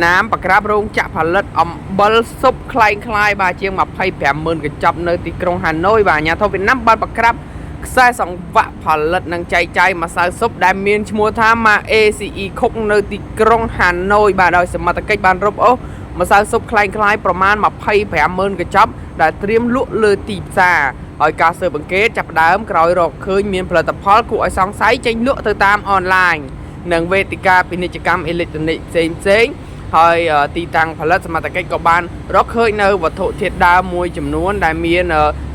น้ำปากกาโรงจับผลิตบอลซุปคลายคลายบาเชียงมาไพ่แปมหมื่นกับจับในตีกรงฮานอยบาญาทวินน้ำบอลปากกาใส่สองวะผลิตนังใจมาใส่ซุปได้เมียนชัวท่ามาACEคกในตีกรงฮานอยบาโดยสมัติกิจบานรบโอมาใส่ซุปคลายคลายประมาณมาไพ่แปมหมื่นกับจับได้เตรียมลุเลยตีซาออยกาเซอร์บังเกตจับดามกรอยรอกเคยเมียนผลิตภัณฑ์กูไอซองไซต์ใจลุเธอตามออนไลน์หนังเวติกาเป็นกิจกรรมอิเล็กทรอนิกส์เซ็งហើយទីតាំងផលិតសមត្ថកិច្ចក៏បានរកឃើញនៅវត្ថុធាតុដើមមួយចំនួនដែលមាន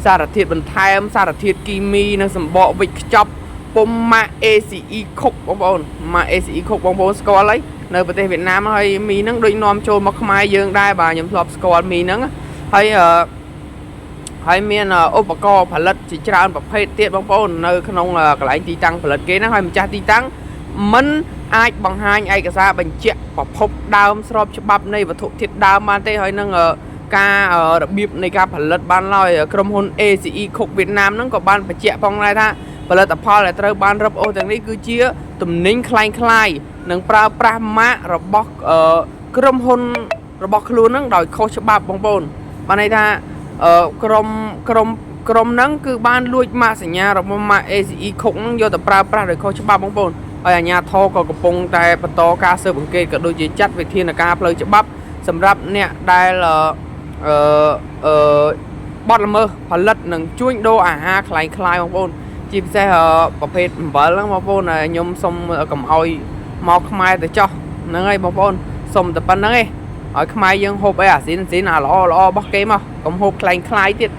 សារធាតុបន្ថែមសារធាតុគីមីនិងសម្បកវិចខ្ចប់ពុំម៉ា ACE ខុកបងប្អូនម៉ា ACE ខុកបងប្អូនស្គាល់ហើយនៅប្រទេសវៀតណាមហើយមីហ្នឹងដូចនាំចូលមកខ្មែរយើងដែរបាទខ្ញុំធ្លាប់ស្គាល់មីហ្នឹងហើយមានឧបករណ៍ផលិតជាច្រើនប្រភេទទៀតបងប្អូននៅក្នុងកន្លែងទីតាំងផលិតគេហ្នឹងហើយម្ចាស់ទីតាំងមិនអាចបង្ហាញឯកសារបញ្ជាក់ប្រភពដើមស្របច្បាប់នៃវត្ថុធាតុដើមបានទេហើយនឹងការរបៀបនៃការផលិតបានឡើយក្រុមហ៊ុន ACE ខុកវៀតណាមហ្នឹងក៏បានបញ្ជាក់ផងដែរថាផលិតផលដែលត្រូវបានរឹបអូសទាំងនេះគឺជាទំនិញคล้ายៗនិងប្រើប្រាស់ម៉ាករបស់ក្រុមហ៊ុនរបស់ខ្លួនហ្នឹងដោយខុសច្បាប់បងប្អូនបានន័យថាក្រុមហ្នឹងគឺបានលួចម៉ាកសញ្ញារបស់ម៉ាក ACE ខុកហ្នឹងយកទៅប្រើប្រាស់ដោយខុសច្បាប់បងប្អូនហើយអាជ្ញាធរក៏កំពុងតែបន្តការស៊ើបអង្កេតក៏ដូចជាចាត់វិធានការផ្លូវច្បាប់សម្រាប់អ្នកដែលបទល្មើសផលិតនិងជួញដូរអាហារคล้ายៗបងប្អូនជាពិសេសប្រភេទអំបិលហ្នឹងបងប្អូនខ្ញុំសុំកុំឲ្យមកខ្មែរទៅចោះហ្នឹងហើយបងប្អូនសុំតែប៉ុណ្្នឹងឯងឲ្យខ្មែរយើងហូបអីអាស៊ីនអាល្អរបស់គេមកកុំហូបคล้ายៗទៀត